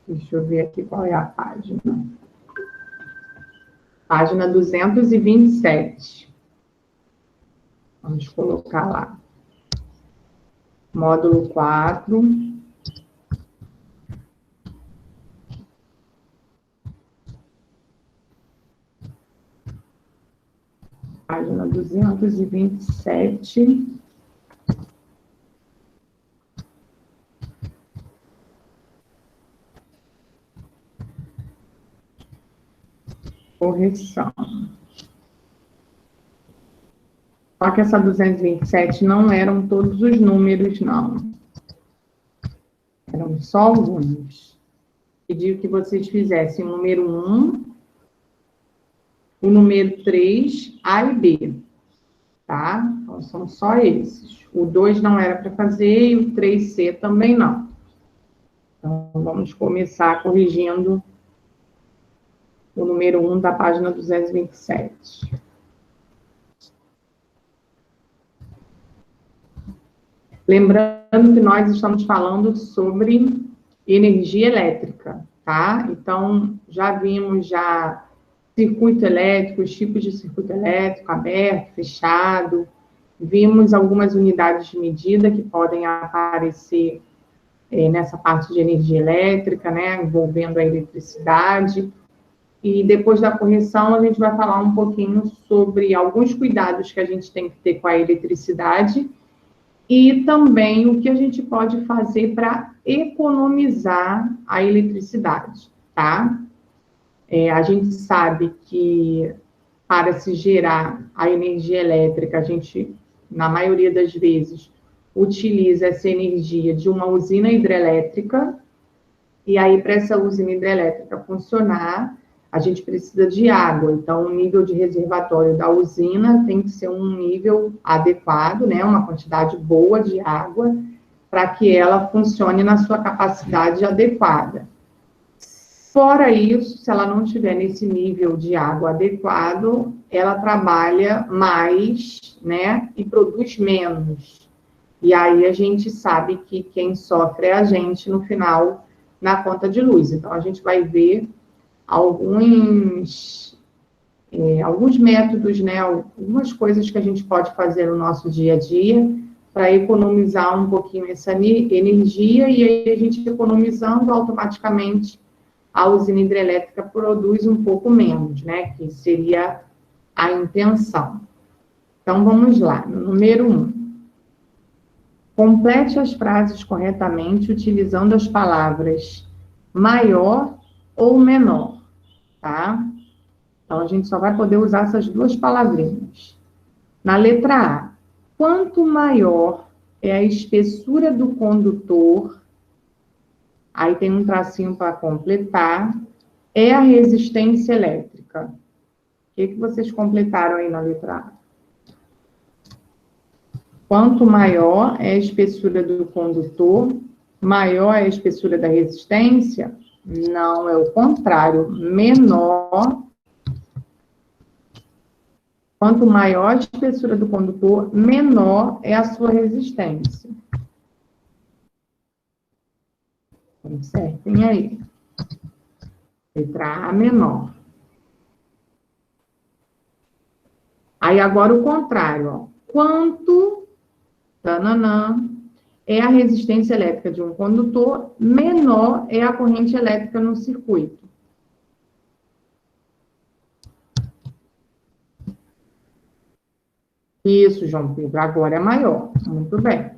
Deixa eu ver aqui qual é a página. Página 227. Vamos colocar lá. Módulo 4. Página 227. Correção. Só que essa 227 não eram todos os números, não. Eram só alguns. Pediu que vocês fizessem o número 1, o número 3, A e B. Tá? Então, são só esses. O 2 não era para fazer e o 3C também não. Então, vamos começar corrigindo o número 1 da página 227. Lembrando que nós estamos falando sobre energia elétrica, tá? Então, já vimos circuito elétrico, os tipos de circuito elétrico, aberto, fechado. Vimos algumas unidades de medida que podem aparecer nessa parte de energia elétrica, né? Envolvendo a eletricidade. E depois da correção, a gente vai falar um pouquinho sobre alguns cuidados que a gente tem que ter com a eletricidade e também o que a gente pode fazer para economizar a eletricidade, tá? A gente sabe que para se gerar a energia elétrica, a gente, na maioria das vezes, utiliza essa energia de uma usina hidrelétrica, e aí, para essa usina hidrelétrica funcionar, a gente precisa de água. Então, o nível de reservatório da usina tem que ser um nível adequado, né? Uma quantidade boa de água, para que ela funcione na sua capacidade adequada. Fora isso, se ela não tiver nesse nível de água adequado, ela trabalha mais, né? E produz menos. E aí, a gente sabe que quem sofre é a gente no final, na conta de luz. Então, a gente vai ver alguns métodos, né, algumas coisas que a gente pode fazer no nosso dia a dia para economizar um pouquinho essa energia, e aí a gente economizando, automaticamente a usina hidrelétrica produz um pouco menos, né, que seria a intenção. Então, vamos lá, no número 1. Complete as frases corretamente utilizando as palavras maior ou menor, tá? Então, a gente só vai poder usar essas duas palavrinhas. Na letra A, quanto maior é a espessura do condutor, aí tem um tracinho para completar, é a resistência elétrica. O que vocês completaram aí na letra A? Quanto maior é a espessura do condutor, maior é a espessura da resistência? Não, é o contrário. Menor. Quanto maior a espessura do condutor, menor é a sua resistência. Consertem aí. Letra A, menor. Aí, agora o contrário, ó. Quanto, tananã, é a resistência elétrica de um condutor, menor é a corrente elétrica no circuito. Isso, João Pedro, agora é maior. Muito bem.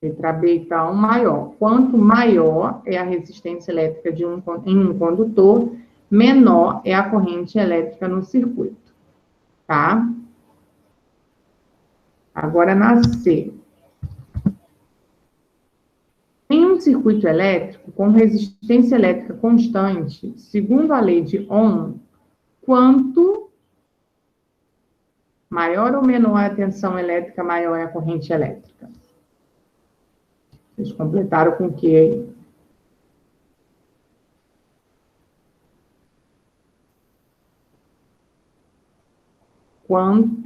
Letra B, então, maior. Quanto maior é a resistência elétrica em um condutor, menor é a corrente elétrica no circuito. Tá? Agora, na C. Em um circuito elétrico com resistência elétrica constante, segundo a lei de Ohm, quanto maior ou menor é a tensão elétrica, maior é a corrente elétrica? Vocês completaram com o que aí?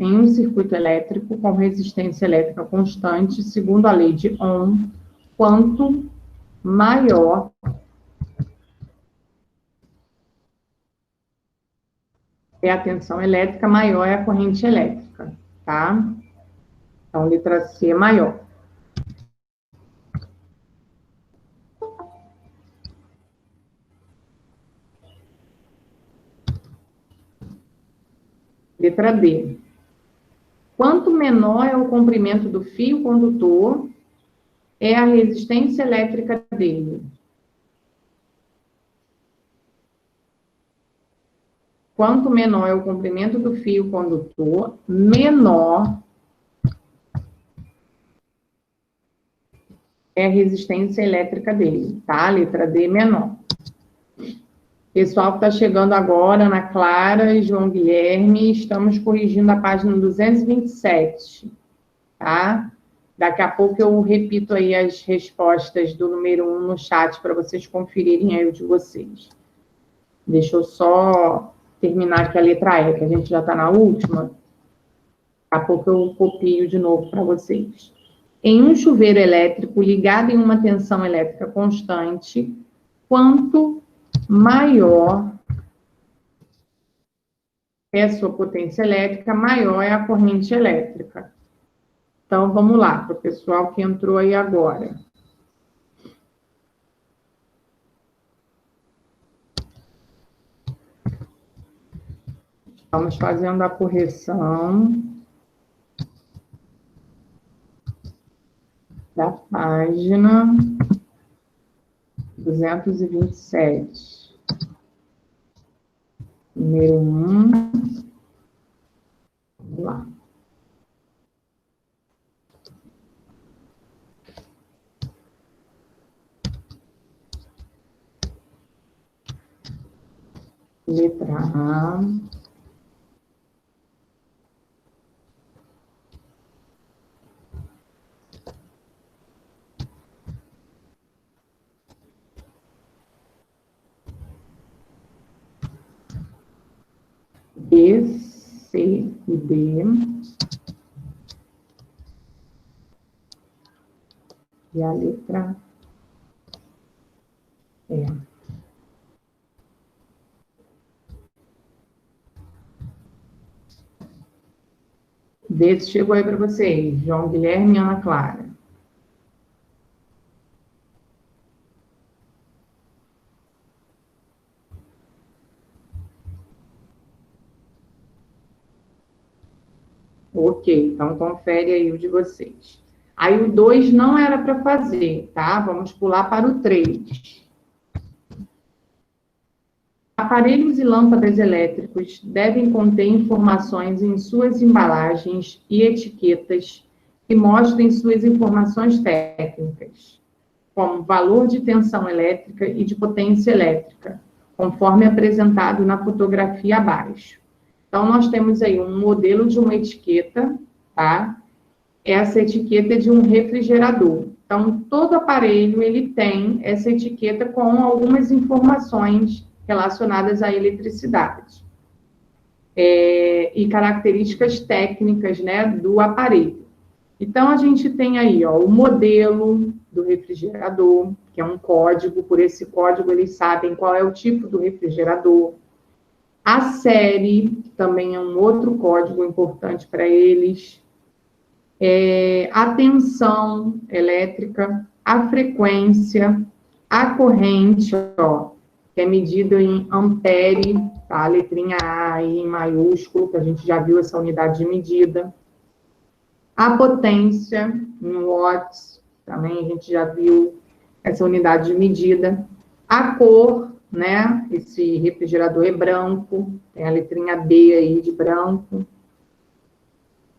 Em um circuito elétrico com resistência elétrica constante, segundo a lei de Ohm, quanto maior é a tensão elétrica, maior é a corrente elétrica, tá? Então, letra C, maior. Letra D. Quanto menor é o comprimento do fio condutor, é a resistência elétrica dele. Quanto menor é o comprimento do fio condutor, menor é a resistência elétrica dele, tá? Letra D, menor. Pessoal que está chegando agora, Ana Clara e João Guilherme, estamos corrigindo a página 227, tá? Daqui a pouco eu repito aí as respostas do número 1 no chat para vocês conferirem aí o de vocês. Deixa eu só terminar aqui a letra E, que a gente já está na última. Daqui a pouco eu copio de novo para vocês. Em um chuveiro elétrico ligado em uma tensão elétrica constante, quanto maior é a sua potência elétrica, maior é a corrente elétrica. Então, vamos lá, para o pessoal que entrou aí agora. Estamos fazendo a correção da página 227. Número 1. Vamos lá. Letra A. B, C e D. E a letra E. Desse chegou aí para vocês, João Guilherme e Ana Clara. Ok, então confere aí o de vocês. Aí o 2 não era para fazer, tá? Vamos pular para o 3. Aparelhos e lâmpadas elétricos devem conter informações em suas embalagens e etiquetas que mostrem suas informações técnicas, como valor de tensão elétrica e de potência elétrica, conforme apresentado na fotografia abaixo. Então, nós temos aí um modelo de uma etiqueta, tá? Essa etiqueta é de um refrigerador. Então, todo aparelho, ele tem essa etiqueta com algumas informações relacionadas à eletricidade. E características técnicas, né, do aparelho. Então, a gente tem aí, ó, o modelo do refrigerador, que é um código. Por esse código, eles sabem qual é o tipo do refrigerador. A série também é um outro código importante para eles. A tensão elétrica, a frequência, a corrente, ó, que é medida em ampere, tá? A letrinha A aí em maiúsculo, que a gente já viu essa unidade de medida. A potência em watts, também a gente já viu essa unidade de medida. A cor, né? Esse refrigerador é branco, tem a letrinha B aí de branco.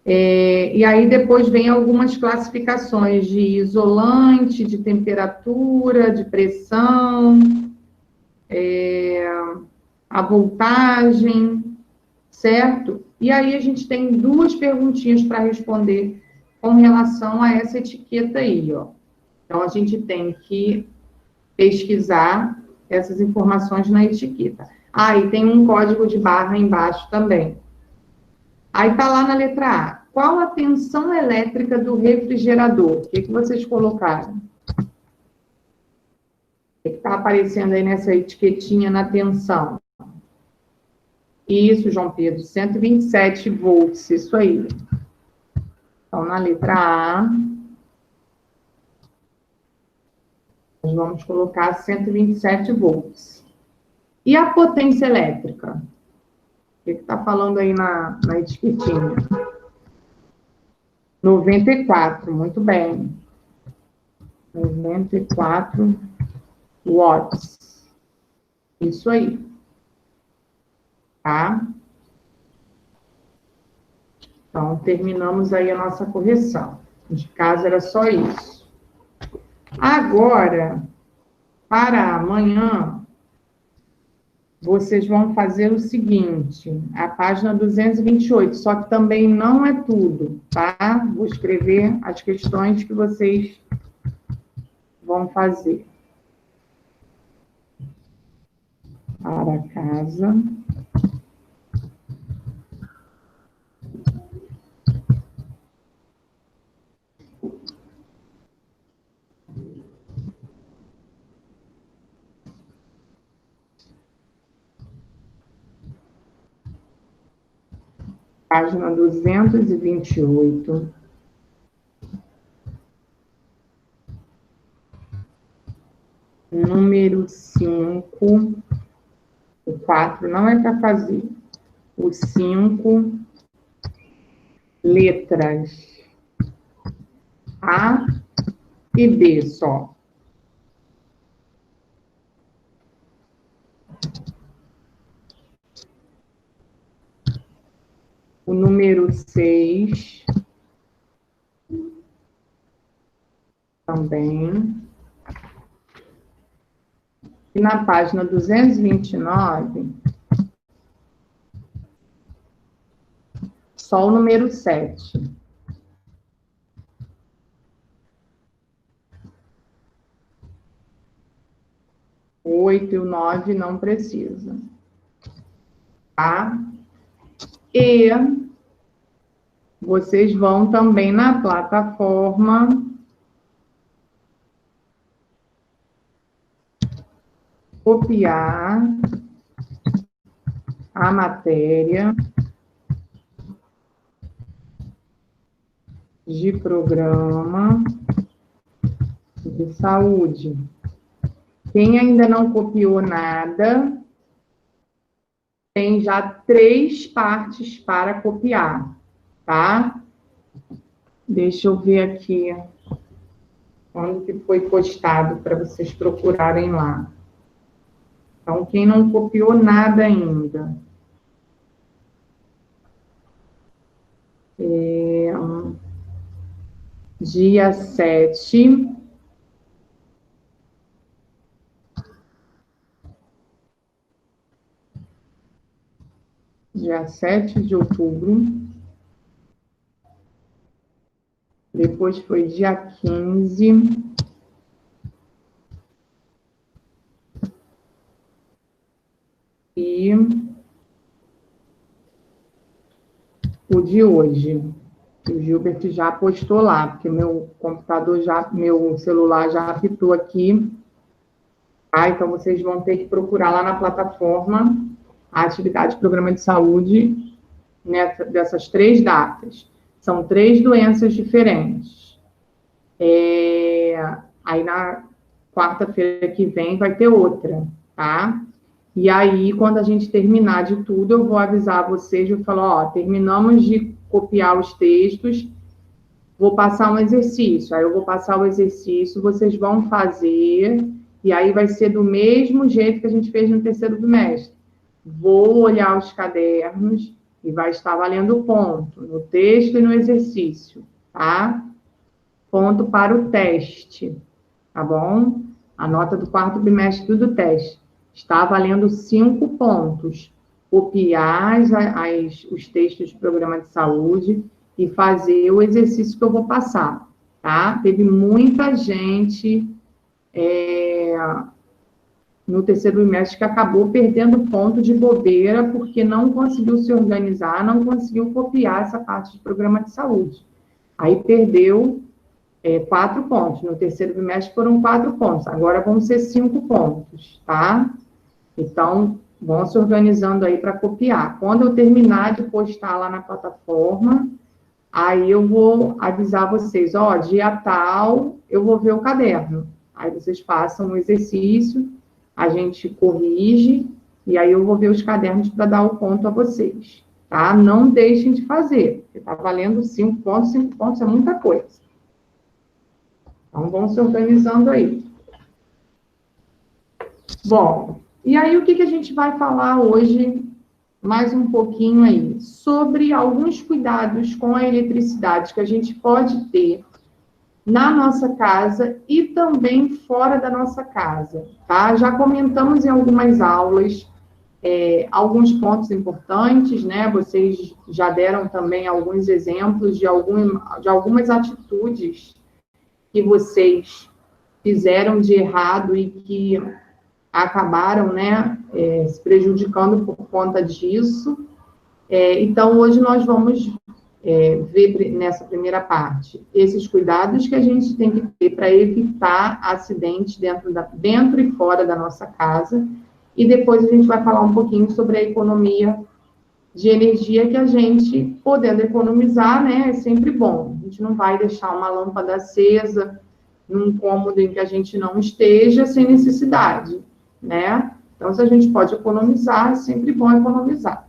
E aí depois vem algumas classificações de isolante, de temperatura, de pressão, a voltagem, certo? E aí a gente tem duas perguntinhas para responder com relação a essa etiqueta aí, ó. Então, a gente tem que pesquisar essas informações na etiqueta. E tem um código de barra embaixo também. Aí tá lá na letra A. Qual a tensão elétrica do refrigerador? O que vocês colocaram? que está aparecendo aí nessa etiquetinha na tensão? Isso, João Pedro, 127 volts, isso aí. Então, na letra A, nós vamos colocar 127 volts. E a potência elétrica? O que está falando aí na etiquetinha? 94, muito bem. 94 watts. Isso aí. Tá? Então, terminamos aí a nossa correção. De caso, era só isso. Agora, para amanhã, vocês vão fazer o seguinte, a página 228, só que também não é tudo, tá? Vou escrever as questões que vocês vão fazer. Para casa. Página 228. Número 5. O 4 não é para fazer. O 5, letras A e B só. O número 6 também. E na página 229, só o número 7. O 8 e o 9 não precisa. Tá? E vocês vão também na plataforma copiar a matéria de programa de saúde. Quem ainda não copiou nada, tem já 3 partes para copiar, tá? Deixa eu ver aqui quando que foi postado para vocês procurarem lá. Então, quem não copiou nada ainda. Dia 7. Dia 7 de outubro. Depois foi dia 15. E o de hoje. O Gilbert já postou lá, porque meu computador meu celular já apitou aqui. Ah, então vocês vão ter que procurar lá na plataforma a atividade de programa de saúde dessas 3 datas. São 3 doenças diferentes. Aí na quarta-feira que vem vai ter outra, tá? E aí, quando a gente terminar de tudo, eu vou avisar vocês, eu falo, ó, terminamos de copiar os textos, vou passar um exercício. Aí eu vou passar o exercício, vocês vão fazer, e aí vai ser do mesmo jeito que a gente fez no terceiro bimestre. Vou olhar os cadernos e vai estar valendo ponto no texto e no exercício, tá? Ponto para o teste, tá bom? A nota do quarto bimestre do teste. Está valendo 5 pontos. Copiar os textos do programa de saúde e fazer o exercício que eu vou passar, tá? Teve muita gente no terceiro bimestre que acabou perdendo ponto de bobeira porque não conseguiu se organizar, não conseguiu copiar essa parte do programa de saúde. Aí perdeu 4 pontos. No terceiro bimestre foram 4 pontos. Agora vão ser 5 pontos, tá? Então, vão se organizando aí para copiar. Quando eu terminar de postar lá na plataforma, aí eu vou avisar vocês, ó, dia tal, eu vou ver o caderno. Aí vocês façam o exercício, a gente corrige, e aí eu vou ver os cadernos para dar o ponto a vocês, tá? Não deixem de fazer, porque tá valendo 5 pontos é muita coisa. Então, vão se organizando aí. Bom, e aí o que a gente vai falar hoje, mais um pouquinho aí, sobre alguns cuidados com a eletricidade que a gente pode ter na nossa casa e também fora da nossa casa, tá? Já comentamos em algumas aulas alguns pontos importantes, né? Vocês já deram também alguns exemplos de algumas atitudes que vocês fizeram de errado e que acabaram, né, se prejudicando por conta disso. Então, hoje nós vamos ver nessa primeira parte esses cuidados que a gente tem que ter para evitar acidentes dentro e fora da nossa casa. E depois a gente vai falar um pouquinho sobre a economia de energia, que a gente, podendo economizar, né, é sempre bom. A gente não vai deixar uma lâmpada acesa num cômodo em que a gente não esteja sem necessidade, né? Então, se a gente pode economizar, é sempre bom economizar.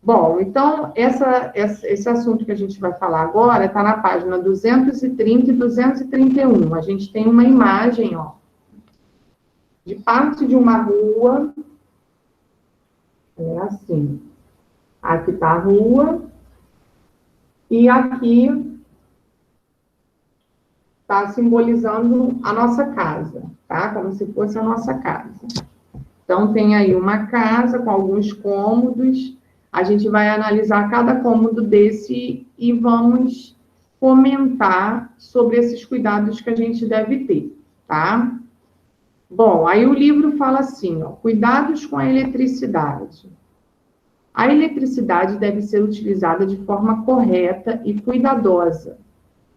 Bom, então, esse assunto que a gente vai falar agora está na página 230 e 231. A gente tem uma imagem, ó, de parte de uma rua. É assim. Aqui está a rua. E aqui está simbolizando a nossa casa, tá? Como se fosse a nossa casa. Então, tem aí uma casa com alguns cômodos. A gente vai analisar cada cômodo desse e vamos comentar sobre esses cuidados que a gente deve ter, tá? Bom, aí o livro fala assim, ó, cuidados com a eletricidade. A eletricidade deve ser utilizada de forma correta e cuidadosa,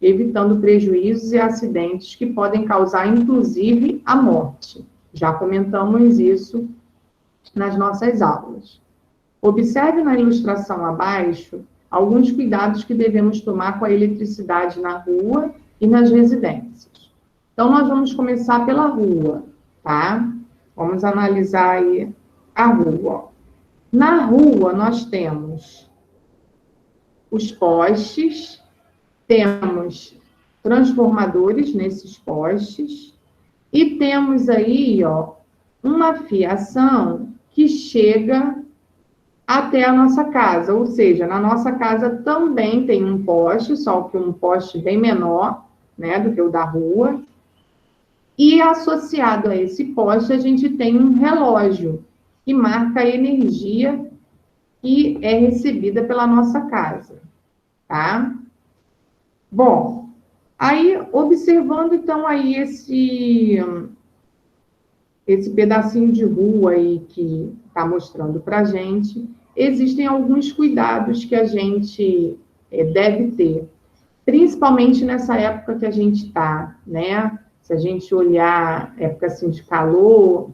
evitando prejuízos e acidentes que podem causar, inclusive, a morte. Já comentamos isso nas nossas aulas. Observe na ilustração abaixo alguns cuidados que devemos tomar com a eletricidade na rua e nas residências. Então, nós vamos começar pela rua, tá? Vamos analisar aí a rua. Na rua, nós temos os postes, temos transformadores nesses postes e temos aí, ó, uma fiação que chega até a nossa casa, ou seja, na nossa casa também tem um poste, só que um poste bem menor, né, do que o da rua, e associado a esse poste a gente tem um relógio que marca a energia que é recebida pela nossa casa, tá? Bom, aí, observando, então, aí esse pedacinho de rua aí que está mostrando para a gente, existem alguns cuidados que a gente deve ter, principalmente nessa época que a gente está, né? Se a gente olhar época assim de calor,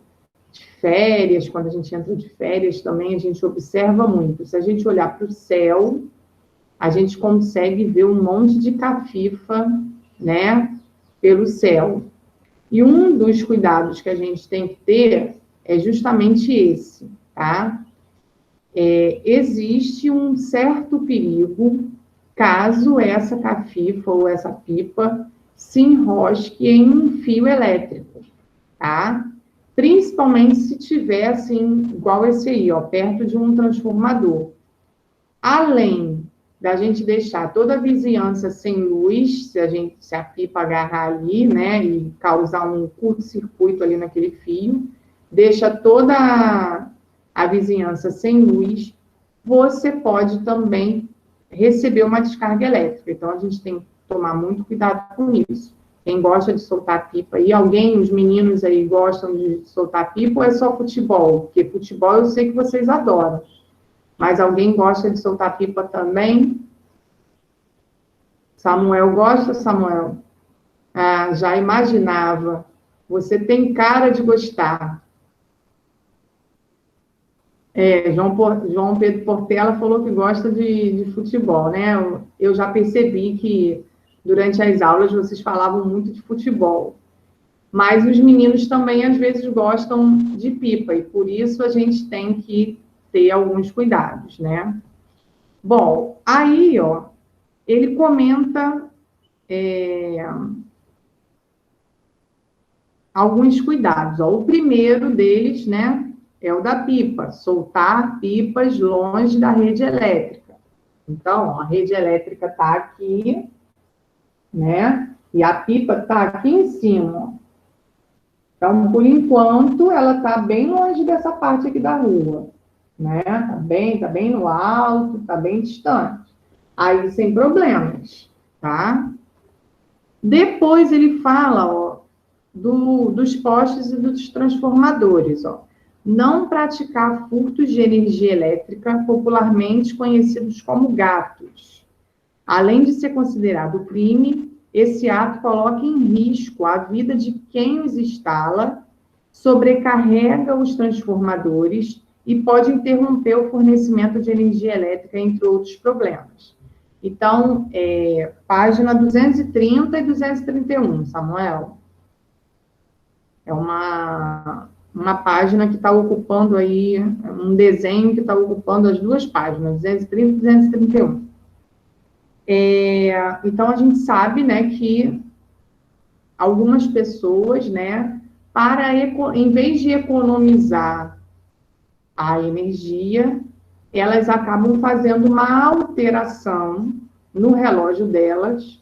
de férias, quando a gente entra de férias também, a gente observa muito. Se a gente olhar para o céu, a gente consegue ver um monte de cafifa, né, pelo céu. E um dos cuidados que a gente tem que ter é justamente esse, tá? Existe um certo perigo caso essa cafifa ou essa pipa se enrosque em um fio elétrico, tá? Principalmente se tiver, assim, igual esse aí, ó, perto de um transformador. Além da gente deixar toda a vizinhança sem luz, se a pipa agarrar ali, né, e causar um curto-circuito ali naquele fio, deixa toda a vizinhança sem luz, você pode também receber uma descarga elétrica. Então, a gente tem que tomar muito cuidado com isso. Quem gosta de soltar pipa aí, os meninos aí gostam de soltar pipa ou é só futebol? Porque futebol eu sei que vocês adoram. Mas alguém gosta de soltar pipa também? Samuel gosta, Samuel? Ah, já imaginava. Você tem cara de gostar. João Pedro Portela falou que gosta de futebol, né? Eu já percebi que durante as aulas vocês falavam muito de futebol. Mas os meninos também, às vezes, gostam de pipa, e por isso a gente tem que ter alguns cuidados, né? Bom, aí, ó, ele comenta alguns cuidados. Ó. O primeiro deles, né, é o da pipa, soltar pipas longe da rede elétrica. Então, ó, a rede elétrica está aqui, né, e a pipa está aqui em cima. Então, por enquanto, ela está bem longe dessa parte aqui da rua, né? Tá bem no alto, tá bem distante. Aí, sem problemas, tá? Depois ele fala, ó, dos postes e dos transformadores, ó. Não praticar furtos de energia elétrica, popularmente conhecidos como gatos. Além de ser considerado crime, esse ato coloca em risco a vida de quem os instala, sobrecarrega os transformadores e pode interromper o fornecimento de energia elétrica, entre outros problemas. Então, página 230 e 231, Samuel. É uma página que está ocupando aí, um desenho que está ocupando as duas páginas, 230 e 231. Então, a gente sabe, né, que algumas pessoas, né, em vez de economizar a energia, elas acabam fazendo uma alteração no relógio delas,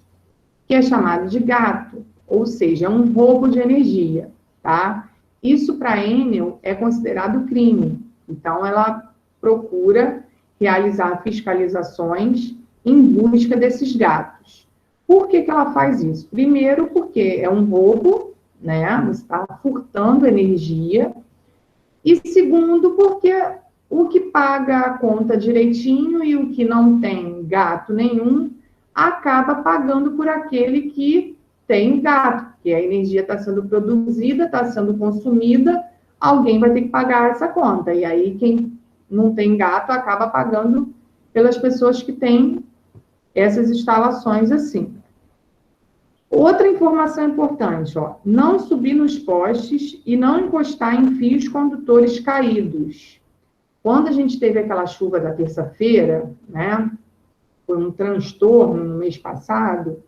que é chamado de gato, ou seja, um roubo de energia, tá? Isso, para a Enel, é considerado crime. Então, ela procura realizar fiscalizações em busca desses gatos. Por que ela faz isso? Primeiro, porque é um roubo, né? Você está furtando energia. E segundo, porque o que paga a conta direitinho e o que não tem gato nenhum, acaba pagando por aquele que tem gato, porque a energia está sendo produzida, está sendo consumida, alguém vai ter que pagar essa conta. E aí, quem não tem gato acaba pagando pelas pessoas que têm essas instalações assim. Outra informação importante, ó, não subir nos postes e não encostar em fios condutores caídos. Quando a gente teve aquela chuva da terça-feira, né, foi um transtorno no mês passado,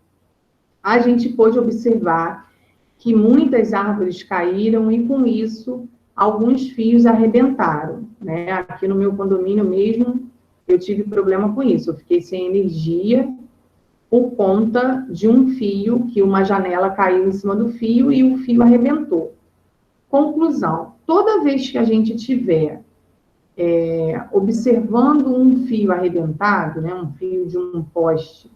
a gente pôde observar que muitas árvores caíram e, com isso, alguns fios arrebentaram, né? Aqui no meu condomínio mesmo, eu tive problema com isso. Eu fiquei sem energia por conta de um fio, que uma janela caiu em cima do fio e o fio arrebentou. Conclusão, toda vez que a gente tiver observando um fio arrebentado, né, um fio de um poste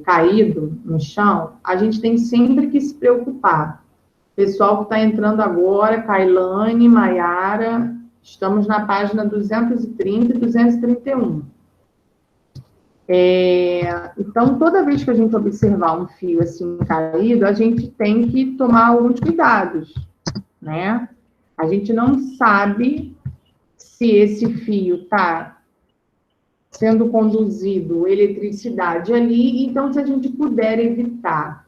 caído no chão, a gente tem sempre que se preocupar. Pessoal que está entrando agora, Kailane, Maiara, estamos na página 230 e 231. Então, toda vez que a gente observar um fio assim caído, a gente tem que tomar alguns cuidados, né? A gente não sabe se esse fio está sendo conduzido eletricidade ali, então, se a gente puder evitar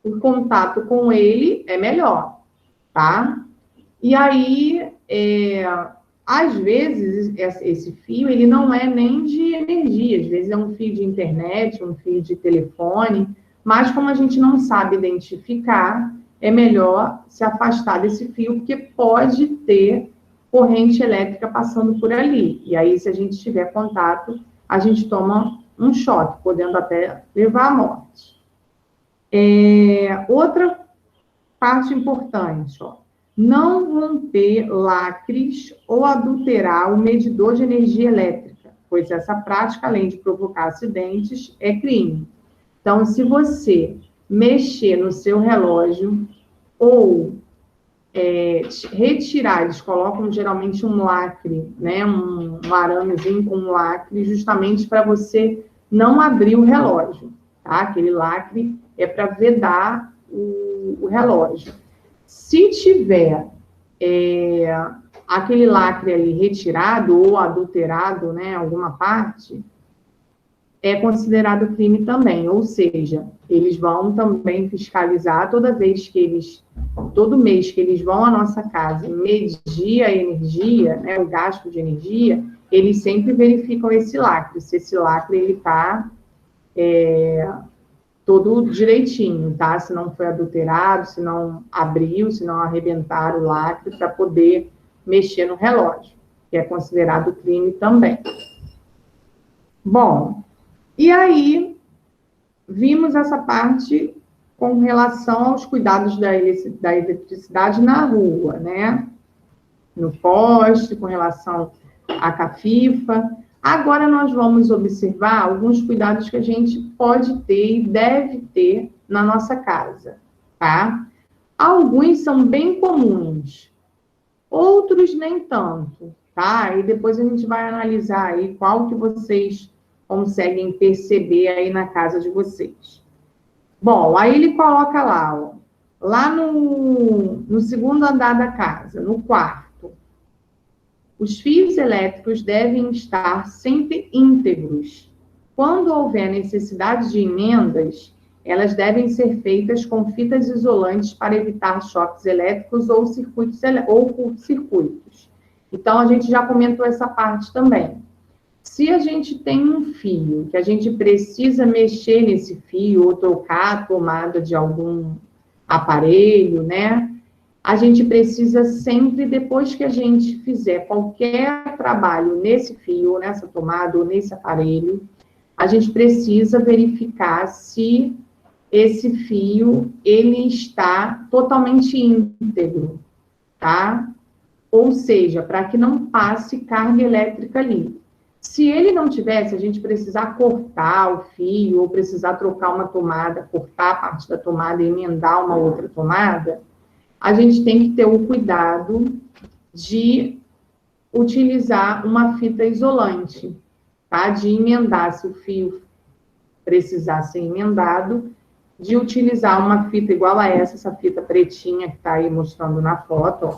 o contato com ele, é melhor, tá? E aí, às vezes, esse fio, ele não é nem de energia, às vezes é um fio de internet, um fio de telefone, mas como a gente não sabe identificar, é melhor se afastar desse fio, porque pode ter corrente elétrica passando por ali. E aí, se a gente tiver contato, a gente toma um choque, podendo até levar à morte. Outra parte importante, ó, não romper lacres ou adulterar o medidor de energia elétrica, pois essa prática, além de provocar acidentes, é crime. Então, se você mexer no seu relógio ou retirar, eles colocam geralmente um lacre, né, um aramezinho com um lacre, justamente para você não abrir o relógio, tá? Aquele lacre é para vedar o relógio. Se tiver aquele lacre ali retirado ou adulterado, né, alguma parte, é considerado crime também, ou seja, eles vão também fiscalizar todo mês que eles vão à nossa casa medir a energia, né, o gasto de energia, eles sempre verificam esse lacre, se esse lacre ele está todo direitinho, tá? Se não foi adulterado, se não abriu, se não arrebentaram o lacre para poder mexer no relógio, que é considerado crime também. Bom, e aí vimos essa parte com relação aos cuidados da eletricidade na rua, né? No poste, com relação à cafifa. Agora nós vamos observar alguns cuidados que a gente pode ter e deve ter na nossa casa, tá? Alguns são bem comuns, outros nem tanto, tá? E depois a gente vai analisar aí qual que vocês conseguem perceber aí na casa de vocês. Bom, aí ele coloca lá, ó, lá no segundo andar da casa, no quarto, os fios elétricos devem estar sempre íntegros. Quando houver necessidade de emendas, elas devem ser feitas com fitas isolantes para evitar choques elétricos ou curto-circuitos. Então, a gente já comentou essa parte também. Se a gente tem um fio, que a gente precisa mexer nesse fio ou trocar a tomada de algum aparelho, né? A gente precisa sempre, depois que a gente fizer qualquer trabalho nesse fio, ou nessa tomada, ou nesse aparelho, a gente precisa verificar se esse fio, ele está totalmente íntegro, tá? Ou seja, para que não passe carga elétrica ali. Se ele não tivesse, a gente precisar cortar o fio, ou precisar trocar uma tomada, cortar a parte da tomada e emendar uma outra tomada, a gente tem que ter o cuidado de utilizar uma fita isolante, tá? De emendar, se o fio precisar ser emendado, de utilizar uma fita igual a essa fita pretinha que está aí mostrando na foto, ó.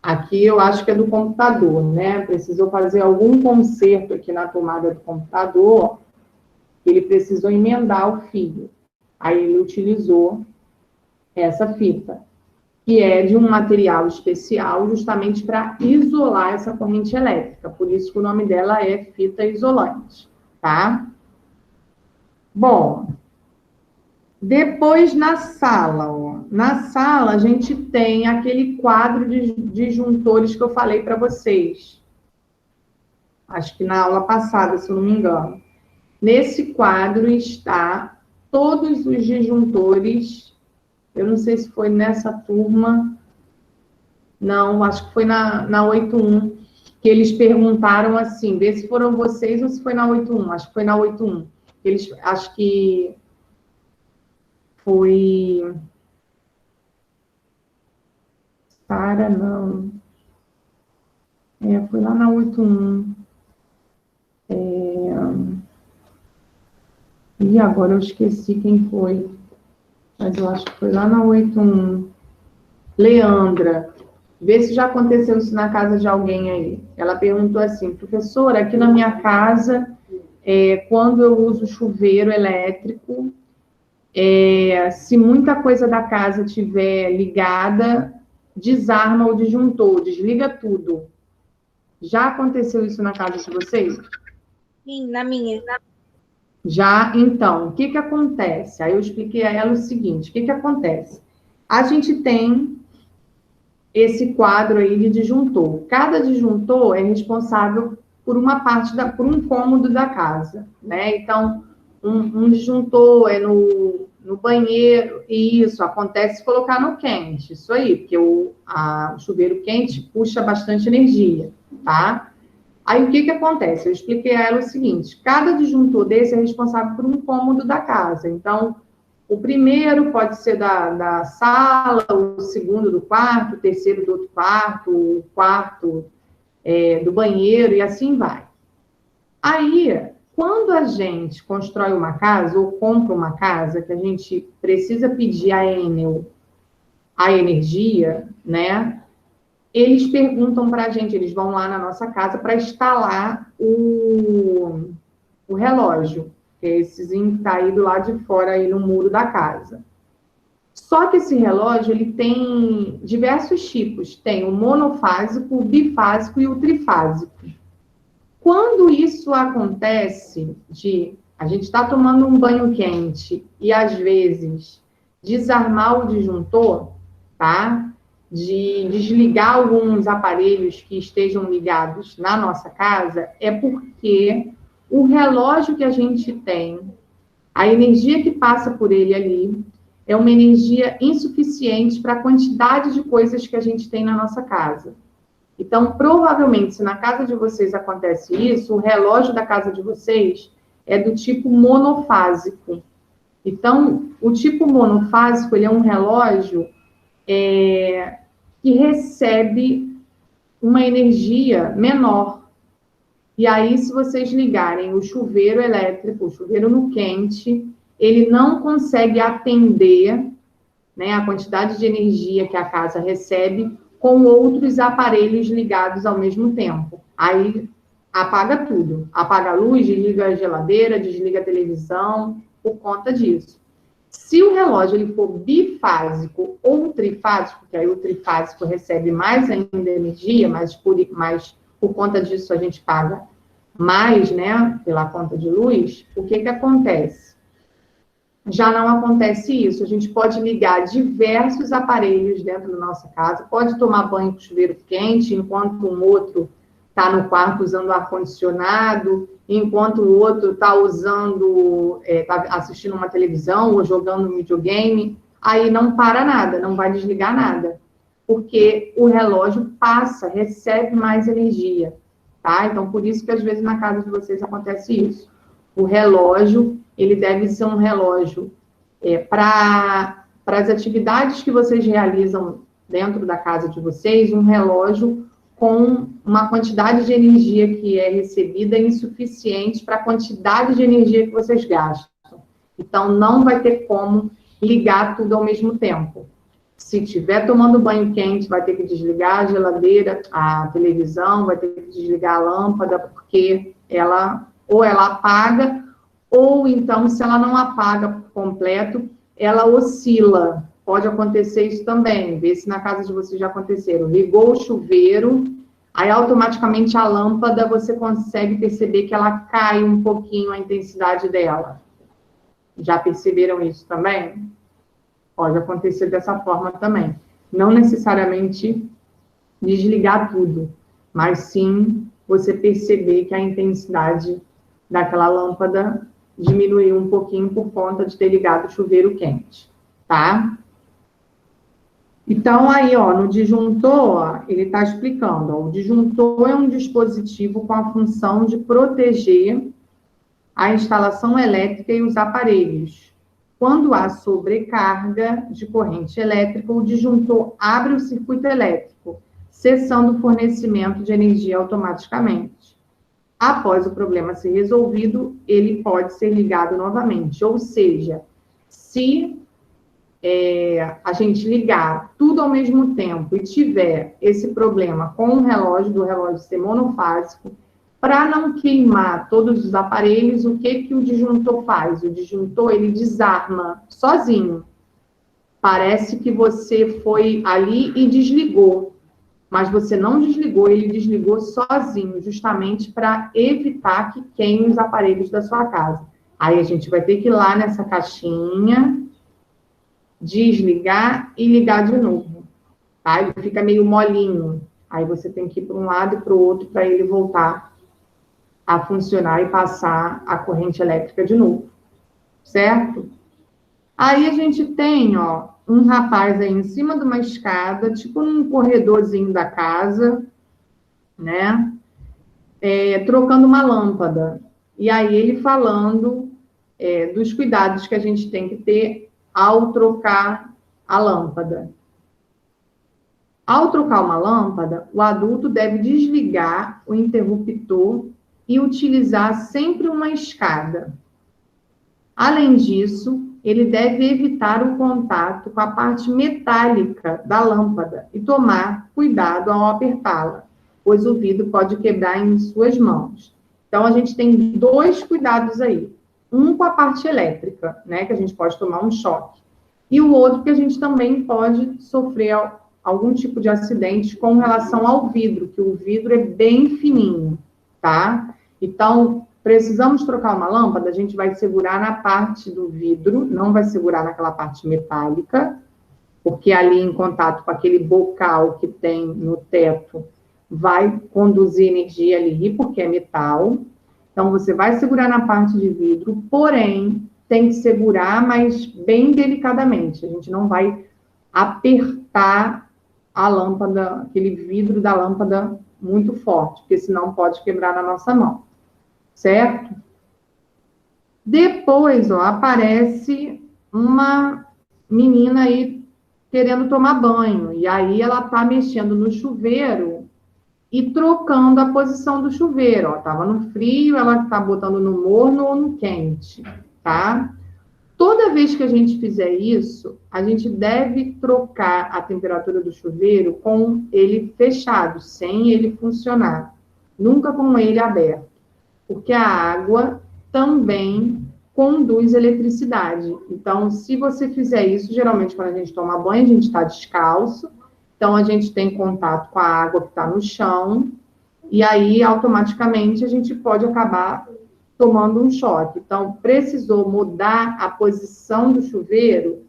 Aqui eu acho que é do computador, né? Precisou fazer algum conserto aqui na tomada do computador, ele precisou emendar o fio. Aí ele utilizou essa fita, que é de um material especial justamente para isolar essa corrente elétrica. Por isso que o nome dela é fita isolante, tá? Bom, depois na sala, ó. Na sala a gente tem aquele quadro de disjuntores que eu falei para vocês. Acho que na aula passada, se eu não me engano. Nesse quadro está todos os disjuntores. Eu não sei se foi nessa turma. Não, acho que foi na 81, que eles perguntaram assim, vê se foram vocês ou se foi na 81. Acho que foi na 81. Acho que foi... Sara, não. Foi lá na 81. E agora eu esqueci quem foi. Mas eu acho que foi lá na 81. Leandra, vê se já aconteceu isso na casa de alguém aí. Ela perguntou assim, professora, aqui na minha casa, quando eu uso chuveiro elétrico, se muita coisa da casa estiver ligada, desarma o disjuntor, desliga tudo. Já aconteceu isso na casa de vocês? Sim, na minha. Já, então, o que que acontece? Aí eu expliquei a ela o seguinte, o que que acontece? A gente tem esse quadro aí de disjuntor. Cada disjuntor é responsável por uma parte, por um cômodo da casa, né? Então, um disjuntor é no banheiro, e isso acontece se colocar no quente, isso aí, porque o chuveiro quente puxa bastante energia, tá? Aí, o que que acontece? Eu expliquei a ela o seguinte, cada disjuntor desse é responsável por um cômodo da casa. Então, o primeiro pode ser da sala, o segundo do quarto, o terceiro do outro quarto, o quarto do banheiro, e assim vai. Aí, Quando a gente constrói uma casa ou compra uma casa, que a gente precisa pedir a Enel a energia, né? Eles perguntam para a gente, eles vão lá na nossa casa para instalar o relógio, que é essezinho que está aí do lado de fora, aí no muro da casa. Só que esse relógio, ele tem diversos tipos. Tem o monofásico, o bifásico e o trifásico. Quando isso acontece, a gente está tomando um banho quente e, às vezes, desarmar o disjuntor, tá? De desligar alguns aparelhos que estejam ligados na nossa casa, é porque o relógio que a gente tem, a energia que passa por ele ali, é uma energia insuficiente para a quantidade de coisas que a gente tem na nossa casa. Então, provavelmente, se na casa de vocês acontece isso, o relógio da casa de vocês é do tipo monofásico. Então, o tipo monofásico, ele é um relógio que recebe uma energia menor. E aí, se vocês ligarem o chuveiro elétrico, o chuveiro no quente, ele não consegue atender, né, a quantidade de energia que a casa recebe com outros aparelhos ligados ao mesmo tempo. Aí apaga tudo. Apaga a luz, desliga a geladeira, desliga a televisão, por conta disso. Se o relógio ele for bifásico ou trifásico, que aí o trifásico recebe mais ainda energia, mas por conta disso a gente paga mais, né, pela conta de luz, o que acontece? Já não acontece isso. A gente pode ligar diversos aparelhos dentro da nossa casa, pode tomar banho com chuveiro quente, enquanto um outro está no quarto usando ar-condicionado, enquanto o outro está assistindo uma televisão ou jogando um videogame. Aí não para nada, não vai desligar nada, porque o relógio recebe mais energia, tá? Então, por isso que às vezes na casa de vocês acontece isso. O relógio, ele deve ser um relógio para as atividades que vocês realizam dentro da casa de vocês, um relógio com uma quantidade de energia que é recebida insuficiente para a quantidade de energia que vocês gastam. Então, não vai ter como ligar tudo ao mesmo tempo. Se estiver tomando banho quente, vai ter que desligar a geladeira, a televisão, vai ter que desligar a lâmpada, porque ela apaga, ou então, se ela não apaga por completo, ela oscila. Pode acontecer isso também. Vê se na casa de vocês já aconteceram. Ligou o chuveiro, aí automaticamente a lâmpada, você consegue perceber que ela cai um pouquinho a intensidade dela. Já perceberam isso também? Pode acontecer dessa forma também. Não necessariamente desligar tudo, mas sim você perceber que a intensidade daquela lâmpada diminuiu um pouquinho por conta de ter ligado o chuveiro quente, tá? Então, aí, ó, no disjuntor, ele está explicando, ó, o disjuntor é um dispositivo com a função de proteger a instalação elétrica e os aparelhos. Quando há sobrecarga de corrente elétrica, o disjuntor abre o circuito elétrico, cessando o fornecimento de energia automaticamente. Após o problema ser resolvido, ele pode ser ligado novamente. Ou seja, se a gente ligar tudo ao mesmo tempo e tiver esse problema com o relógio, do relógio ser monofásico, para não queimar todos os aparelhos, o que o disjuntor faz? O disjuntor, ele desarma sozinho. Parece que você foi ali e desligou, mas você não desligou, ele desligou sozinho, justamente para evitar que queime os aparelhos da sua casa. Aí a gente vai ter que ir lá nessa caixinha, desligar e ligar de novo, tá? Ele fica meio molinho. Aí você tem que ir para um lado e para o outro para ele voltar a funcionar e passar a corrente elétrica de novo, certo? Aí a gente tem, ó, um rapaz aí em cima de uma escada, tipo num corredorzinho da casa, né? Trocando uma lâmpada. E aí ele falando dos cuidados que a gente tem que ter ao trocar a lâmpada. Ao trocar uma lâmpada, o adulto deve desligar o interruptor e utilizar sempre uma escada. Além disso, ele deve evitar o contato com a parte metálica da lâmpada e tomar cuidado ao apertá-la, pois o vidro pode quebrar em suas mãos. Então, a gente tem 2 cuidados aí. Um com a parte elétrica, né, que a gente pode tomar um choque. E o outro que a gente também pode sofrer algum tipo de acidente com relação ao vidro, que o vidro é bem fininho, tá? Então, precisamos trocar uma lâmpada, a gente vai segurar na parte do vidro, não vai segurar naquela parte metálica, porque ali em contato com aquele bocal que tem no teto, vai conduzir energia ali, porque é metal. Então, você vai segurar na parte de vidro, porém, tem que segurar, mas bem delicadamente. A gente não vai apertar a lâmpada, aquele vidro da lâmpada muito forte, porque senão pode quebrar na nossa mão. Certo? Depois, ó, aparece uma menina aí querendo tomar banho. E aí ela tá mexendo no chuveiro e trocando a posição do chuveiro, ó. Tava no frio, ela tá botando no morno ou no quente, tá? Toda vez que a gente fizer isso, a gente deve trocar a temperatura do chuveiro com ele fechado, sem ele funcionar. Nunca com ele aberto. Porque a água também conduz eletricidade. Então, se você fizer isso, geralmente quando a gente toma banho, a gente está descalço, então a gente tem contato com a água que está no chão, e aí automaticamente a gente pode acabar tomando um choque. Então, precisou mudar a posição do chuveiro,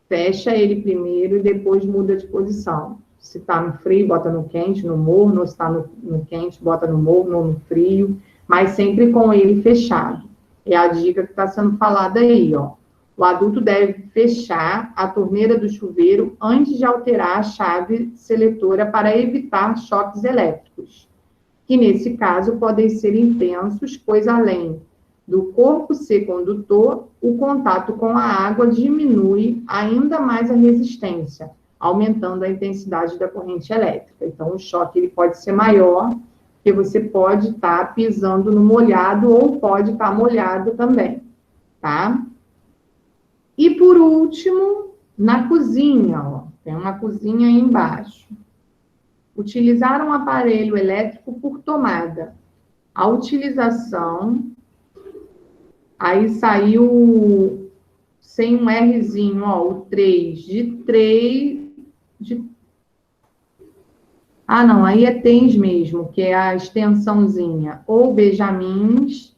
fecha ele primeiro e depois muda de posição. Se está no frio, bota no quente, no morno, ou se está no quente, bota no morno ou no frio, mas sempre com ele fechado. É a dica que está sendo falada aí, ó. O adulto deve fechar a torneira do chuveiro antes de alterar a chave seletora para evitar choques elétricos, que nesse caso podem ser intensos, pois além do corpo ser condutor, o contato com a água diminui ainda mais a resistência, aumentando a intensidade da corrente elétrica. Então, o choque ele pode ser maior, porque você pode estar pisando no molhado ou pode estar molhado também, tá? E, por último, na cozinha, ó, tem uma cozinha aí embaixo. Utilizar um aparelho elétrico por tomada. A utilização, aí saiu sem um Rzinho, ó, o 3, Ah, não, aí é TENS mesmo, que é a extensãozinha. Ou benjamins,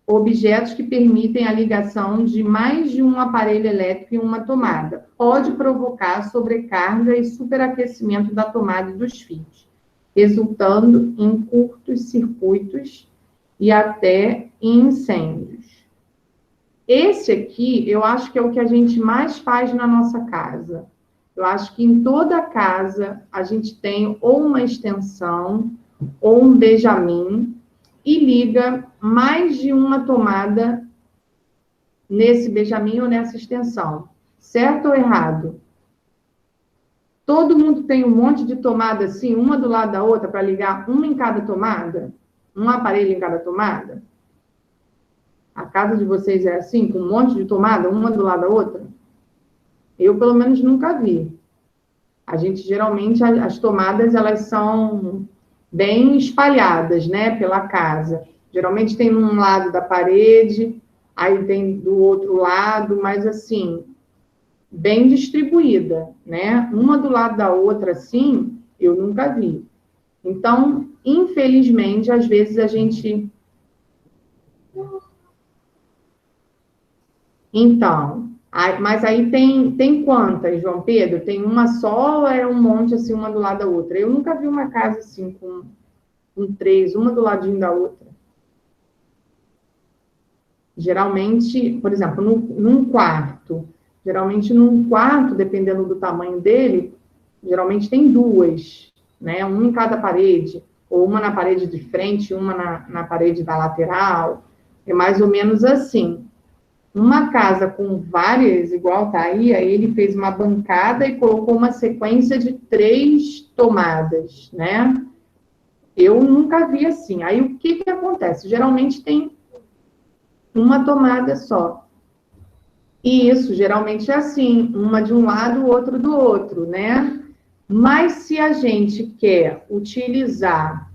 objetos que permitem a ligação de mais de um aparelho elétrico em uma tomada. Pode provocar sobrecarga e superaquecimento da tomada e dos fios, resultando em curtos circuitos e até em incêndios. Esse aqui, eu acho que é o que a gente mais faz na nossa casa. Eu acho que em toda casa a gente tem ou uma extensão ou um benjamin e liga mais de uma tomada nesse benjamin ou nessa extensão. Certo ou errado? Todo mundo tem um monte de tomada assim, uma do lado da outra, para ligar uma em cada tomada? Um aparelho em cada tomada? A casa de vocês é assim, com um monte de tomada, uma do lado da outra? Eu, pelo menos, nunca vi. A gente, geralmente, as tomadas, elas são bem espalhadas, né, pela casa. Geralmente tem um lado da parede, aí tem do outro lado, mas, assim, bem distribuída, né? Uma do lado da outra, assim, eu nunca vi. Então, infelizmente, às vezes a gente... Então... Mas aí tem quantas, João Pedro? Tem uma só ou é um monte, assim, uma do lado da outra? Eu nunca vi uma casa, assim, com 3, uma do ladinho da outra. Geralmente, por exemplo, num quarto, dependendo do tamanho dele, geralmente tem 2, né? Uma em cada parede, ou uma na parede de frente, uma na parede da lateral. É mais ou menos assim. Uma casa com várias, igual tá aí ele fez uma bancada e colocou uma sequência de 3 tomadas, né? Eu nunca vi assim. Aí, o que que acontece? Geralmente tem uma tomada só. E isso, geralmente é assim, uma de um lado, o outro do outro, né? Mas se a gente quer utilizar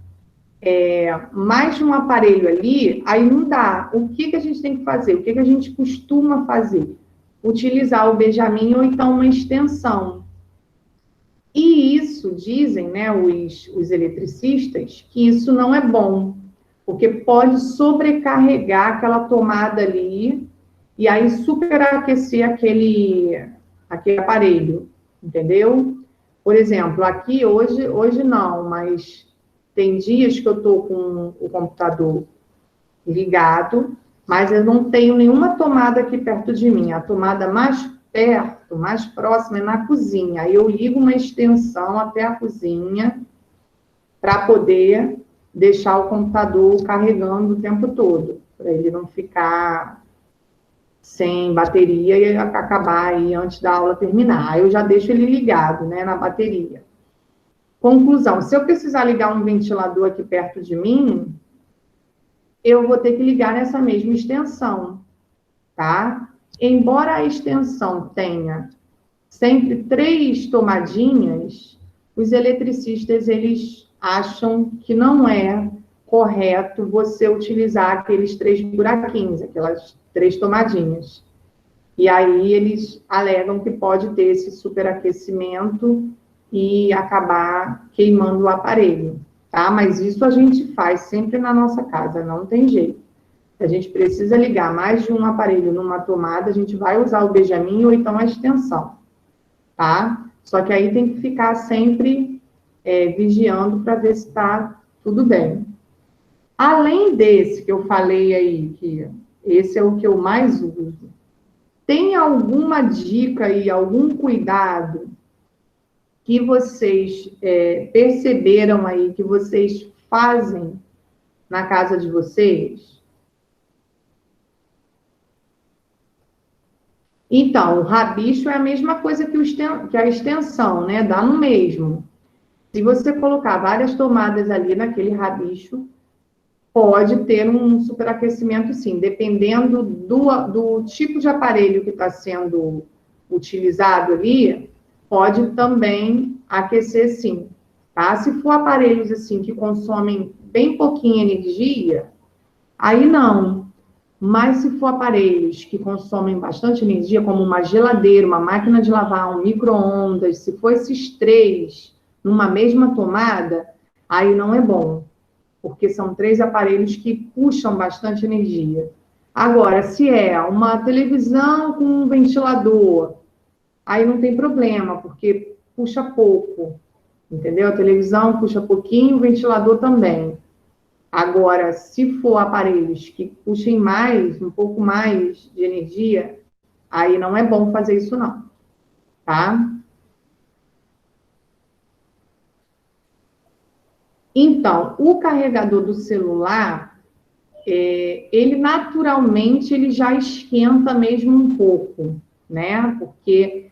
mais de um aparelho ali, aí não dá. O que que a gente tem que fazer? O que que a gente costuma fazer? Utilizar o Benjamin ou então uma extensão. E isso, dizem, né, os eletricistas, que isso não é bom, porque pode sobrecarregar aquela tomada ali e aí superaquecer aquele aparelho, entendeu? Por exemplo, aqui hoje não, mas tem dias que eu estou com o computador ligado, mas eu não tenho nenhuma tomada aqui perto de mim. A tomada mais perto, mais próxima, é na cozinha. Aí eu ligo uma extensão até a cozinha para poder deixar o computador carregando o tempo todo, para ele não ficar sem bateria e acabar aí antes da aula terminar. Aí eu já deixo ele ligado, né, na bateria. Conclusão, se eu precisar ligar um ventilador aqui perto de mim, eu vou ter que ligar nessa mesma extensão, tá? Embora a extensão tenha sempre 3 tomadinhas, os eletricistas, eles acham que não é correto você utilizar aqueles 3 buraquinhos, aquelas 3 tomadinhas. E aí eles alegam que pode ter esse superaquecimento e acabar queimando o aparelho, tá? Mas isso a gente faz sempre na nossa casa, não tem jeito. Se a gente precisa ligar mais de um aparelho numa tomada, a gente vai usar o Benjamin ou então a extensão, tá? Só que aí tem que ficar sempre vigiando para ver se está tudo bem. Além desse que eu falei aí, que esse é o que eu mais uso, tem alguma dica aí, algum cuidado que vocês perceberam aí, que vocês fazem na casa de vocês? Então, o rabicho é a mesma coisa que a extensão, né? Dá no mesmo. Se você colocar várias tomadas ali naquele rabicho, pode ter um superaquecimento, sim, dependendo do tipo de aparelho que está sendo utilizado ali, pode também aquecer, sim, tá? Se for aparelhos, assim, que consomem bem pouquinha energia, aí não. Mas se for aparelhos que consomem bastante energia, como uma geladeira, uma máquina de lavar, um micro-ondas, se for esses 3 numa mesma tomada, aí não é bom, porque são 3 aparelhos que puxam bastante energia. Agora, se é uma televisão com um ventilador, aí não tem problema, porque puxa pouco, entendeu? A televisão puxa pouquinho, o ventilador também. Agora, se for aparelhos que puxem mais, um pouco mais de energia, aí não é bom fazer isso não, tá? Então, o carregador do celular, ele naturalmente ele já esquenta mesmo um pouco, né? Porque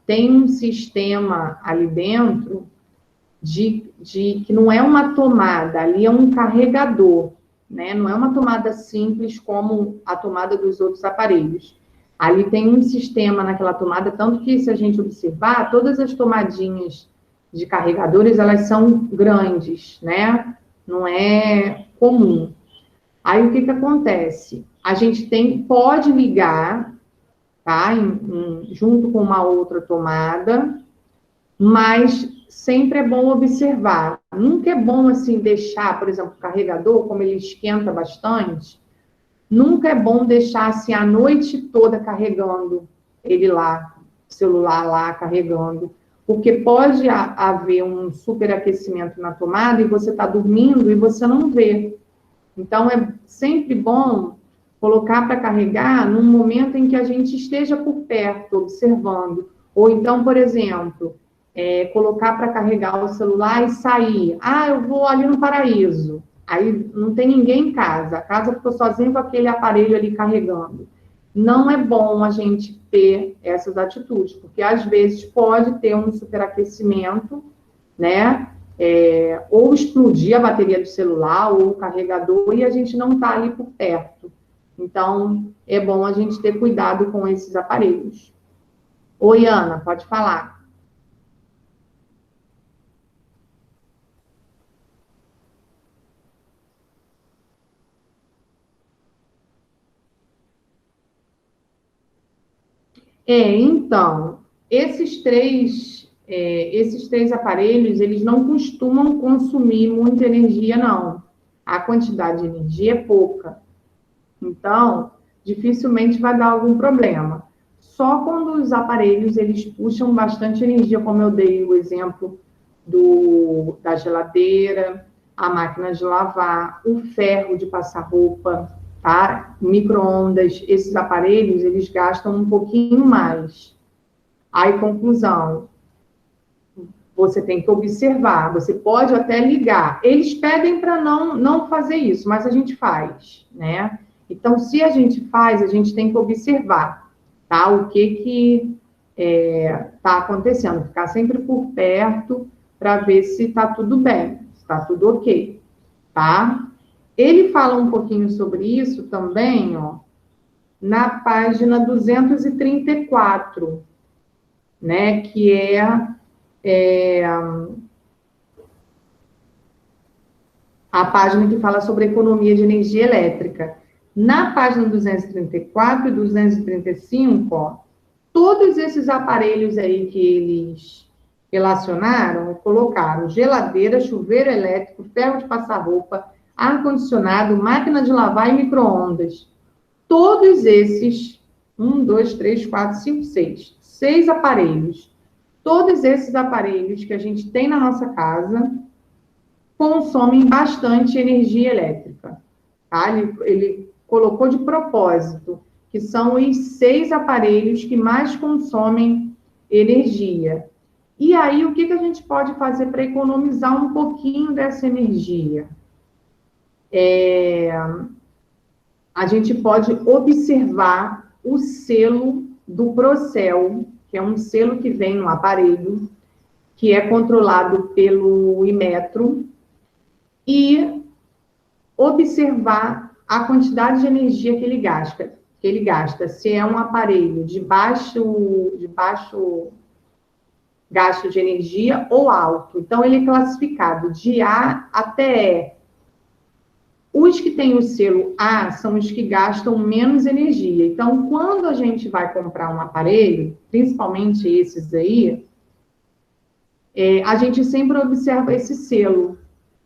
tem um sistema ali dentro de que não é uma tomada, ali é um carregador, né? Não é uma tomada simples como a tomada dos outros aparelhos. Ali tem um sistema naquela tomada, tanto que se a gente observar, todas as tomadinhas de carregadores, elas são grandes, né? Não é comum. Aí o que que acontece? A gente pode ligar, tá? Junto com uma outra tomada, mas sempre é bom observar. Nunca é bom, assim, deixar, por exemplo, o carregador, como ele esquenta bastante, nunca é bom deixar, assim, a noite toda carregando ele lá, o celular lá carregando, porque pode haver um superaquecimento na tomada e você está dormindo e você não vê. Então, é sempre bom colocar para carregar num momento em que a gente esteja por perto, observando. Ou então, por exemplo, colocar para carregar o celular e sair. Ah, eu vou ali no Paraíso. Aí não tem ninguém em casa. A casa ficou sozinha com aquele aparelho ali carregando. Não é bom a gente ter essas atitudes, porque às vezes pode ter um superaquecimento, né? ou explodir a bateria do celular ou o carregador e a gente não está ali por perto. Então, é bom a gente ter cuidado com esses aparelhos. Oi, Ana, pode falar. Então, esses três aparelhos, eles não costumam consumir muita energia, não. A quantidade de energia é pouca. Então, dificilmente vai dar algum problema. Só quando os aparelhos, eles puxam bastante energia, como eu dei o exemplo da geladeira, a máquina de lavar, o ferro de passar roupa, tá? Micro-ondas, esses aparelhos, eles gastam um pouquinho mais. Aí, conclusão, você tem que observar, você pode até ligar. Eles pedem para não fazer isso, mas a gente faz, né? Então, se a gente faz, a gente tem que observar, tá? O que está acontecendo. Ficar sempre por perto para ver se está tudo bem, se está tudo ok, tá? Ele fala um pouquinho sobre isso também, ó, na página 234, né? Que é a página que fala sobre economia de energia elétrica. Na página 234 e 235, ó, todos esses aparelhos aí que eles relacionaram, colocaram geladeira, chuveiro elétrico, ferro de passar roupa, ar-condicionado, máquina de lavar e micro-ondas. Todos esses, 1, 2, 3, 4, 5, 6 aparelhos, todos esses aparelhos que a gente tem na nossa casa consomem bastante energia elétrica, tá? Ele colocou de propósito que são os 6 aparelhos que mais consomem energia. E aí, o que a gente pode fazer para economizar um pouquinho dessa energia? A gente pode observar o selo do Procel, que é um selo que vem no aparelho, que é controlado pelo Inmetro, e observar a quantidade de energia que ele gasta. Se é um aparelho de baixo gasto de energia ou alto. Então, ele é classificado de A até E. Os que têm o selo A são os que gastam menos energia. Então, quando a gente vai comprar um aparelho, principalmente esses aí, a gente sempre observa esse selo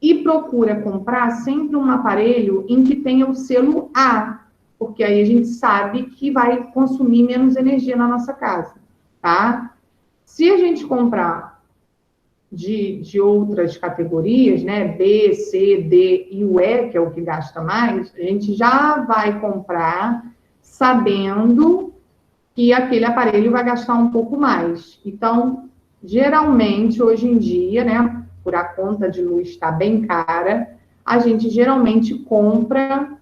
e procura comprar sempre um aparelho em que tenha o selo A, porque aí a gente sabe que vai consumir menos energia na nossa casa, tá? Se a gente comprar de outras categorias, né, B, C, D e o E, que é o que gasta mais, a gente já vai comprar sabendo que aquele aparelho vai gastar um pouco mais. Então, geralmente, hoje em dia, né, por a conta de luz estar bem cara, a gente geralmente compra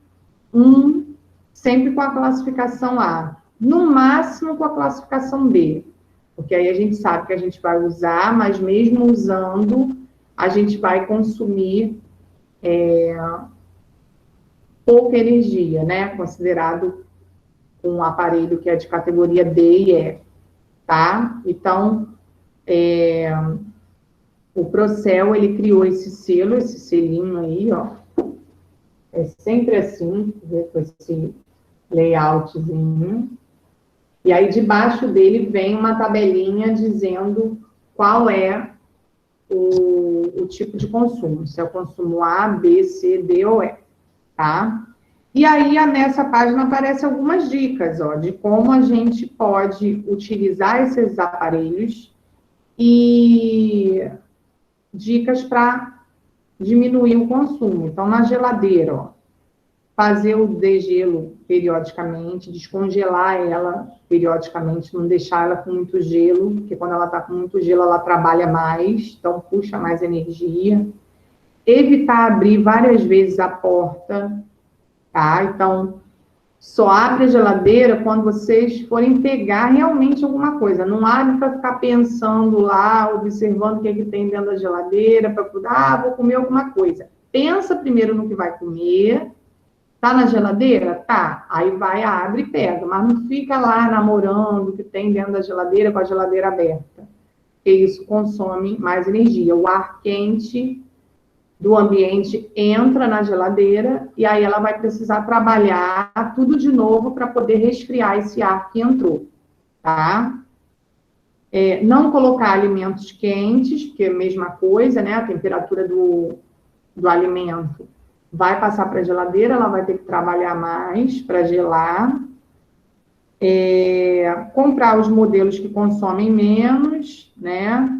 sempre com a classificação A, no máximo com a classificação B, porque aí a gente sabe que a gente vai usar, mas mesmo usando, a gente vai consumir pouca energia, né, considerado um aparelho que é de categoria D e E, tá? Então, o Procel, ele criou esse selo, esse selinho aí, ó. É sempre assim, com esse layoutzinho. E aí, debaixo dele, vem uma tabelinha dizendo qual é o tipo de consumo. Se é o consumo A, B, C, D ou E, tá? E aí, nessa página, aparecem algumas dicas, ó, de como a gente pode utilizar esses aparelhos e dicas para diminuir o consumo. Então, na geladeira, ó, fazer o degelo periodicamente, descongelar ela periodicamente, não deixar ela com muito gelo, porque quando ela está com muito gelo, ela trabalha mais, então puxa mais energia. Evitar abrir várias vezes a porta, tá? Então, Só abre a geladeira quando vocês forem pegar realmente alguma coisa. Não abre para ficar pensando lá, observando o que, é que tem dentro da geladeira, para poder, vou comer alguma coisa. Pensa primeiro no que vai comer. Tá na geladeira? Tá. Aí vai, abre e pega. Mas não fica lá namorando o que tem dentro da geladeira com a geladeira aberta. Porque isso consome mais energia. O ar quente do ambiente entra na geladeira e aí ela vai precisar trabalhar tudo de novo para poder resfriar esse ar que entrou, tá? Não colocar alimentos quentes, porque é a mesma coisa, né? A temperatura do alimento vai passar para a geladeira, ela vai ter que trabalhar mais para gelar. Comprar os modelos que consomem menos, né?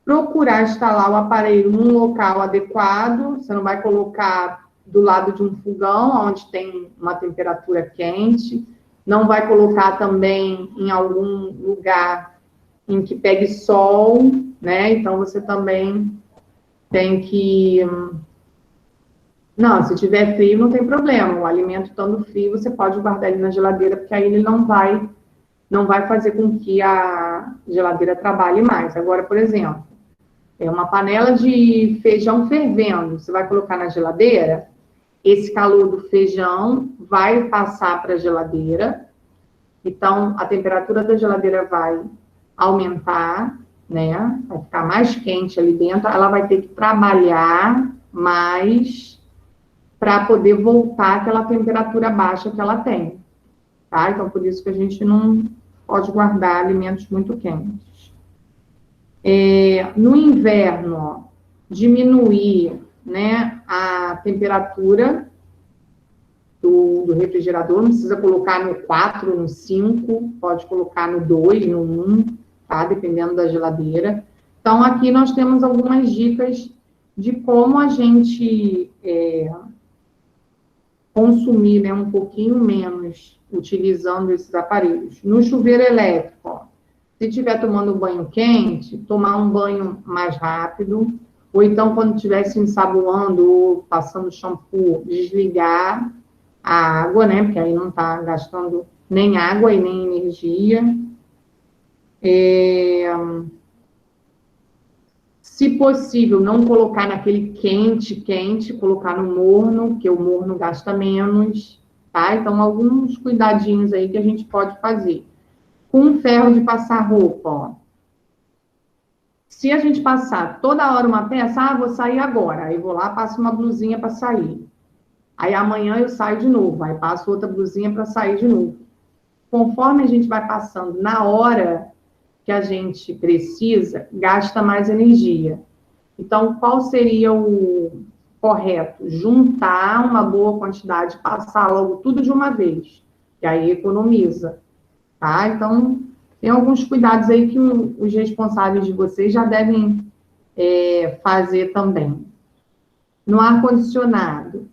Procurar instalar o aparelho num local adequado. Você não vai colocar do lado de um fogão, onde tem uma temperatura quente. Não vai colocar também em algum lugar em que pegue sol, né? Então, você também tem que... Não, se tiver frio, não tem problema. O alimento estando frio, você pode guardar ele na geladeira, porque aí ele não vai fazer com que a geladeira trabalhe mais. Agora, por exemplo, uma panela de feijão fervendo, você vai colocar na geladeira, esse calor do feijão vai passar para a geladeira, então a temperatura da geladeira vai aumentar, né? Vai ficar mais quente ali dentro, ela vai ter que trabalhar mais para poder voltar àquela temperatura baixa que ela tem, tá? Então, por isso que a gente não pode guardar alimentos muito quentes. No inverno, ó, diminuir, né, a temperatura do refrigerador, não precisa colocar no 4, no 5, pode colocar no 2, no 1, tá? Dependendo da geladeira. Então, aqui nós temos algumas dicas de como a gente consumir, né, um pouquinho menos utilizando esses aparelhos. No chuveiro elétrico, ó, se estiver tomando banho quente, tomar um banho mais rápido, ou então, quando estiver se ensaboando ou passando shampoo, desligar a água, né? Porque aí não está gastando nem água e nem energia. Se possível, não colocar naquele quente, colocar no morno, porque o morno gasta menos, tá? Então, alguns cuidadinhos aí que a gente pode fazer. Com ferro de passar roupa, ó. Se a gente passar toda hora uma peça, vou sair agora. Aí vou lá, passo uma blusinha para sair. Aí amanhã eu saio de novo. Aí passo outra blusinha para sair de novo. Conforme a gente vai passando na hora que a gente precisa, gasta mais energia. Então, qual seria o correto? Juntar uma boa quantidade, passar logo tudo de uma vez. Que aí economiza. Tá? Então, tem alguns cuidados aí que os responsáveis de vocês já devem fazer também. No ar-condicionado,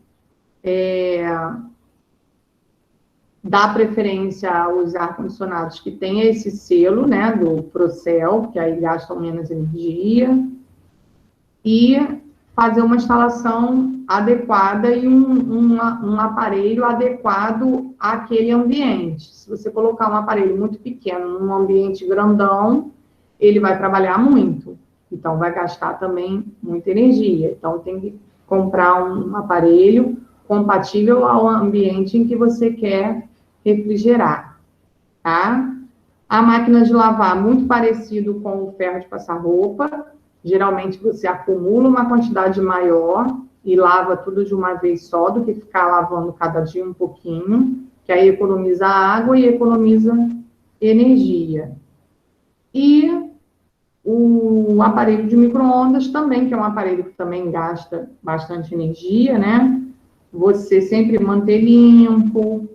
dá preferência aos ar-condicionados que tem esse selo, né, do Procel, que aí gastam menos energia, e fazer uma instalação adequada e um aparelho adequado àquele ambiente. Se você colocar um aparelho muito pequeno num ambiente grandão, ele vai trabalhar muito, então vai gastar também muita energia. Então, tem que comprar um aparelho compatível ao ambiente em que você quer refrigerar, tá? A máquina de lavar, muito parecido com o ferro de passar roupa. Geralmente, você acumula uma quantidade maior e lava tudo de uma vez só, do que ficar lavando cada dia um pouquinho, que aí economiza água e economiza energia. E o aparelho de micro-ondas também, que é um aparelho que também gasta bastante energia, né? Você sempre manter limpo,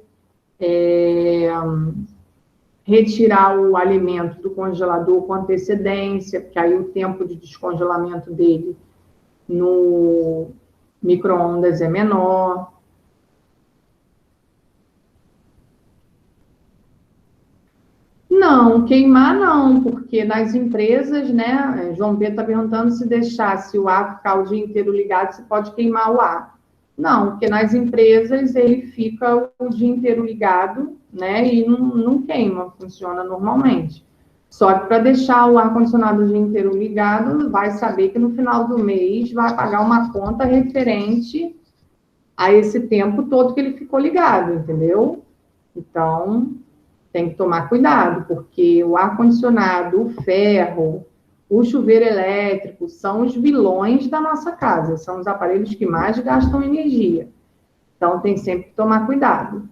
retirar o alimento do congelador com antecedência, porque aí o tempo de descongelamento dele no micro-ondas é menor. Não, queimar não, porque nas empresas, né, João Pedro está perguntando se deixar, se o ar ficar o dia inteiro ligado, você pode queimar o ar. Não, porque nas empresas ele fica o dia inteiro ligado, né? E não queima, funciona normalmente. Só que para deixar o ar-condicionado o dia inteiro ligado, vai saber que no final do mês vai pagar uma conta referente a esse tempo todo que ele ficou ligado, entendeu? Então, tem que tomar cuidado, porque o ar-condicionado, o ferro, o chuveiro elétrico são os vilões da nossa casa, são os aparelhos que mais gastam energia. Então, tem sempre que tomar cuidado,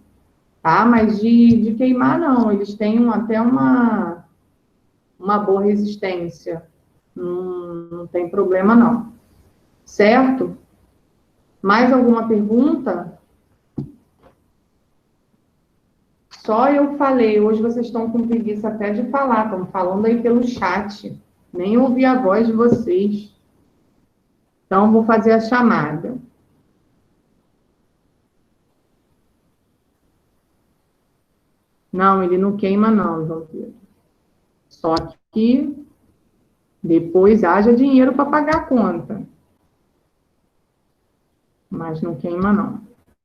tá? Mas de queimar, não, eles têm até uma boa resistência, não tem problema, não. Certo? Mais alguma pergunta? Só eu falei, hoje vocês estão com preguiça até de falar, estão falando aí pelo chat, nem ouvi a voz de vocês. Então, vou fazer a chamada. Não, ele não queima, não, João Pedro. Só que depois haja dinheiro para pagar a conta. Mas não queima, não.